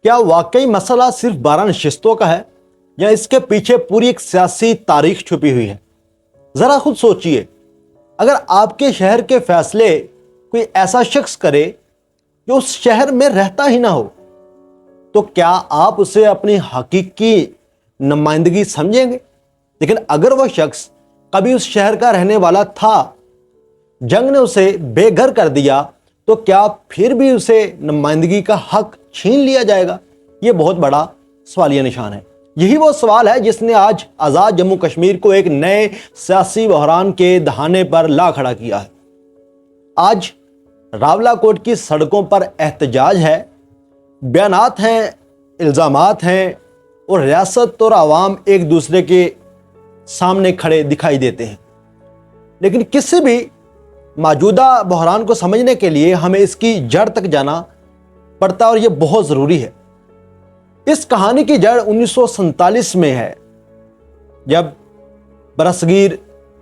کیا واقعی مسئلہ صرف 12 نشستوں کا ہے یا اس کے پیچھے پوری ایک سیاسی تاریخ چھپی ہوئی ہے؟ ذرا خود سوچئے، اگر آپ کے شہر کے فیصلے کوئی ایسا شخص کرے جو اس شہر میں رہتا ہی نہ ہو، تو کیا آپ اسے اپنی حقیقی نمائندگی سمجھیں گے؟ لیکن اگر وہ شخص کبھی اس شہر کا رہنے والا تھا، جنگ نے اسے بے گھر کر دیا، تو کیا پھر بھی اسے نمائندگی کا حق چھین لیا جائے گا؟ یہ بہت بڑا سوالیہ نشان ہے۔ یہی وہ سوال ہے جس نے آج آزاد جموں کشمیر کو ایک نئے سیاسی بحران کے دہانے پر لا کھڑا کیا ہے۔ آج راولا کوٹ کی سڑکوں پر احتجاج ہے، بیانات ہیں، الزامات ہیں، اور ریاست اور عوام ایک دوسرے کے سامنے کھڑے دکھائی دیتے ہیں۔ لیکن کسی بھی موجودہ بحران کو سمجھنے کے لیے ہمیں اس کی جڑ تک جانا پڑتا ہے، اور یہ بہت ضروری ہے۔ اس کہانی کی جڑ 1947 میں ہے، جب برصغیر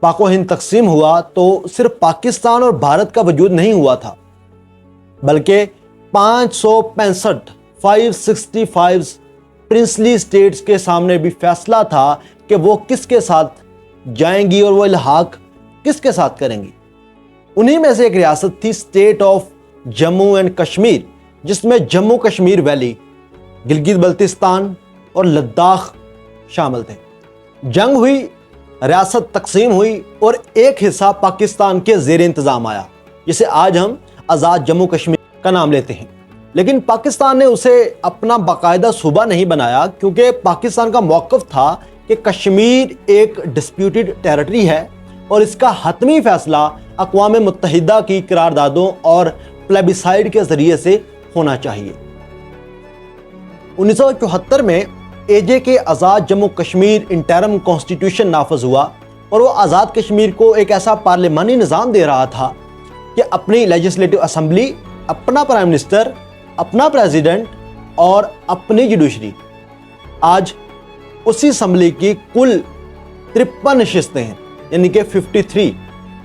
پاک و ہند تقسیم ہوا تو صرف پاکستان اور بھارت کا وجود نہیں ہوا تھا، بلکہ 565 پرنسلی اسٹیٹس کے سامنے بھی فیصلہ تھا کہ وہ کس کے ساتھ جائیں گی اور وہ الحاق کس کے ساتھ کریں گی۔ انہی میں سے ایک ریاست تھی state of Jammu and Kashmir, جس میں جموں کشمیر ویلی، گلگت بلتستان اور لداخ شامل تھے۔ جنگ ہوئی، ریاست تقسیم ہوئی اور ایک حصہ پاکستان کے زیر انتظام آیا، جسے آج ہم آزاد جموں کشمیر کا نام لیتے ہیں۔ لیکن پاکستان نے اسے اپنا باقاعدہ صوبہ نہیں بنایا، کیونکہ پاکستان کا موقف تھا کہ کشمیر ایک ڈسپیوٹڈ ٹیریٹری ہے اور اس کا حتمی فیصلہ اقوام متحدہ کی قراردادوں اور پلیبیسائڈ کے ذریعے سے ہونا چاہیے۔ 1974 میں اے جے کے آزاد جموں کشمیر انٹرم کانسٹیٹیوشن نافذ ہوا، اور وہ آزاد کشمیر کو ایک ایسا پارلیمانی نظام دے رہا تھا کہ اپنی لیجسلیٹو اسمبلی، اپنا پرائم منسٹر، اپنا پریزیڈنٹ اور اپنی جوڈیشری۔ آج اسی اسمبلی کی کل 53 نشستیں ہیں، یعنی کہ 53،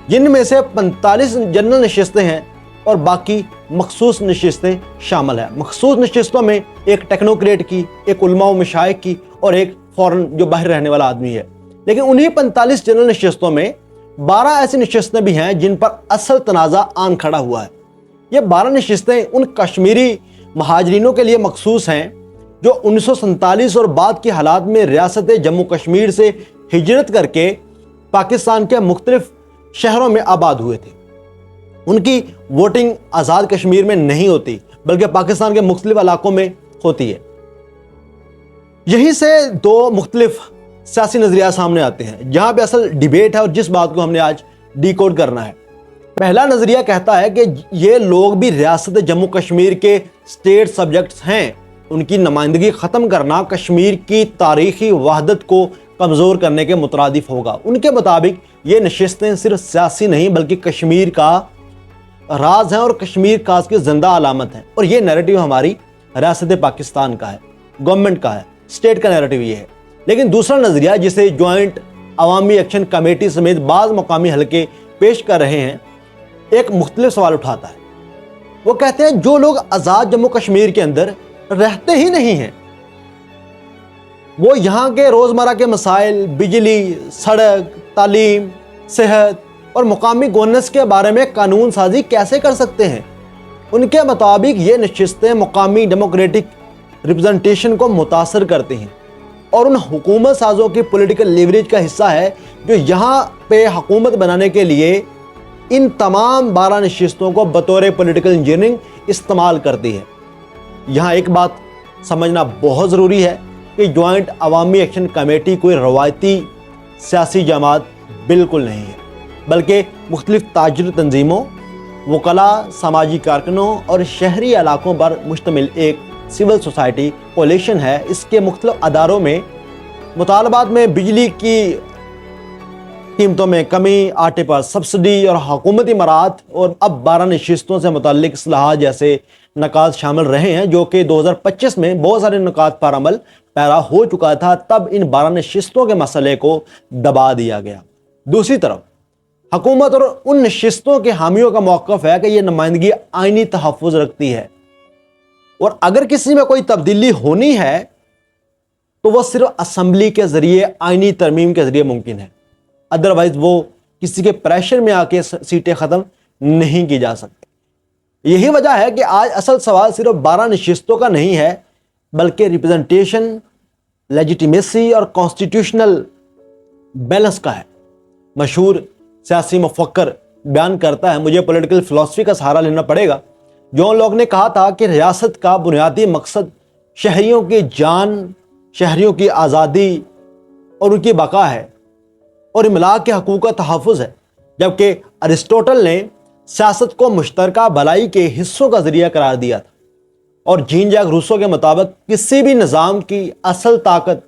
جن میں سے 45 جنرل نشستیں ہیں اور باقی مخصوص نشستیں شامل ہیں۔ مخصوص نشستوں میں ایک ٹیکنوکریٹ کی، ایک علماء و مشائخ کی، اور ایک فورن جو باہر رہنے والا آدمی ہے۔ لیکن انہی 45 جنرل نشستوں میں 12 ایسی نشستیں بھی ہیں جن پر اصل تنازع آن کھڑا ہوا ہے۔ یہ 12 نشستیں ان کشمیری مہاجرینوں کے لیے مخصوص ہیں جو 1947 اور بعد کے حالات میں ریاست جموں کشمیر سے ہجرت کر کے پاکستان کے مختلف شہروں میں آباد ہوئے تھے۔ ان کی ووٹنگ آزاد کشمیر میں نہیں ہوتی، بلکہ پاکستان کے مختلف علاقوں میں ہوتی ہے۔ یہی سے دو مختلف سیاسی نظریات سامنے آتے ہیں، جہاں پہ اصل ڈیبیٹ ہے اور جس بات کو ہم نے آج ڈی کوڈ کرنا ہے۔ پہلا نظریہ کہتا ہے کہ یہ لوگ بھی ریاست جموں کشمیر کے اسٹیٹ سبجیکٹس ہیں، ان کی نمائندگی ختم کرنا کشمیر کی تاریخی وحدت کو کمزور کرنے کے مترادف ہوگا۔ ان کے مطابق یہ نشستیں صرف سیاسی نہیں بلکہ کشمیر کا راز ہیں اور کشمیر کاز کی زندہ علامت ہیں، اور یہ نیریٹو ہماری ریاست پاکستان کا ہے، گورنمنٹ کا ہے، اسٹیٹ کا نیریٹو یہ ہے۔ لیکن دوسرا نظریہ جسے جوائنٹ عوامی ایکشن کمیٹی سمیت بعض مقامی حلقے پیش کر رہے ہیں، ایک مختلف سوال اٹھاتا ہے۔ وہ کہتے ہیں جو لوگ آزاد جموں کشمیر کے اندر رہتے ہی نہیں ہیں، وہ یہاں کے روزمرہ کے مسائل، بجلی، سڑک، تعلیم، صحت اور مقامی گورننس کے بارے میں قانون سازی کیسے کر سکتے ہیں؟ ان کے مطابق یہ نشستیں مقامی ڈیموکریٹک ریپرزنٹیشن کو متاثر کرتے ہیں اور ان حکومت سازوں کی پولیٹیکل لیوریج کا حصہ ہے جو یہاں پہ حکومت بنانے کے لیے ان تمام 12 نشستوں کو بطور پولیٹیکل انجینئرنگ استعمال کرتی ہے۔ یہاں ایک بات سمجھنا بہت ضروری ہے کہ جوائنٹ عوامی ایکشن کمیٹی کوئی روایتی سیاسی جماعت بالکل نہیں ہے، بلکہ مختلف تاجر تنظیموں، وکلاء، سماجی کارکنوں اور شہری علاقوں پر مشتمل ایک سول سوسائٹی کولیشن ہے۔ اس کے مختلف اداروں میں مطالبات میں بجلی کی قیمتوں میں کمی، آٹے پر سبسڈی اور حکومتی مراعات، اور اب 12 نشستوں سے متعلق اصلاحات جیسے نکات شامل رہے ہیں، جو کہ 2025 میں بہت سارے نکات پر عمل پیرا ہو چکا تھا۔ تب ان 12 نشستوں کے مسئلے کو دبا دیا گیا۔ دوسری طرف حکومت اور ان نشستوں کے حامیوں کا موقف ہے کہ یہ نمائندگی آئینی تحفظ رکھتی ہے، اور اگر کسی میں کوئی تبدیلی ہونی ہے تو وہ صرف اسمبلی کے ذریعے آئینی ترمیم کے ذریعے ممکن ہے، ادروائز وہ کسی کے پریشر میں آ کے سیٹیں ختم نہیں کی جا سکتی۔ یہی وجہ ہے کہ آج اصل سوال صرف 12 نشستوں کا نہیں ہے، بلکہ ریپرزنٹیشن، لیجیٹیمیسی اور کانسٹیٹیوشنل بیلنس کا ہے۔ مشہور سیاسی مفکر بیان کرتا ہے، مجھے پولیٹیکل فلسفی کا سہارا لینا پڑے گا۔ جان لاک نے کہا تھا کہ ریاست کا بنیادی مقصد شہریوں کی جان، شہریوں کی آزادی اور ان کی بقا ہے، اور املاک کے حقوق کا تحفظ ہے، جبکہ ارسطوٹل نے سیاست کو مشترکہ بھلائی کے حصوں کا ذریعہ قرار دیا تھا، اور جین جیک روسو کے مطابق کسی بھی نظام کی اصل طاقت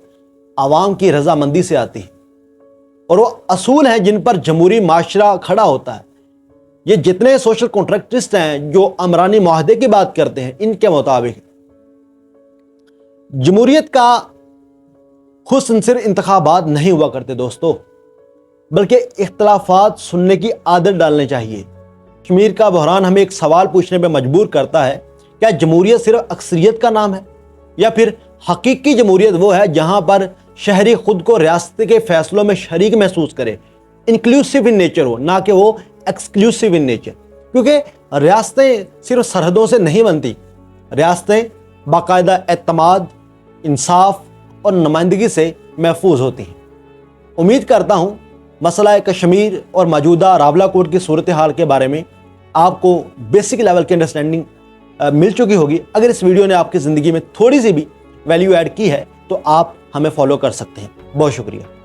عوام کی رضامندی سے آتی ہے، اور وہ اصول ہیں جن پر جمہوری معاشرہ کھڑا ہوتا ہے۔ یہ جتنے سوشل کانٹریکٹسٹ ہیں جو عمرانی معاہدے کی بات کرتے ہیں، ان کے مطابق جمہوریت کا حسن صرف انتخابات نہیں ہوا کرتے دوستو، بلکہ اختلافات سننے کی عادت ڈالنے چاہیے۔ کشمیر کا بحران ہمیں ایک سوال پوچھنے پہ مجبور کرتا ہے، کیا جمہوریت صرف اکثریت کا نام ہے، یا پھر حقیقی جمہوریت وہ ہے جہاں پر شہری خود کو ریاست کے فیصلوں میں شریک محسوس کرے، انکلوسیو ان نیچر ہو، نہ کہ وہ ایکسکلوسیو ان نیچر؟ کیونکہ ریاستیں صرف سرحدوں سے نہیں بنتی، ریاستیں باقاعدہ اعتماد، انصاف اور نمائندگی سے محفوظ ہوتی ہیں۔ امید کرتا ہوں مسئلہ کشمیر اور موجودہ راولہ کوٹ کی صورتحال کے بارے میں آپ کو بیسک لیول کی انڈرسٹینڈنگ مل چکی ہوگی۔ اگر اس ویڈیو نے آپ کی زندگی میں تھوڑی سی بھی ویلیو ایڈ کی ہے تو آپ ہمیں فالو کر سکتے ہیں۔ بہت شکریہ۔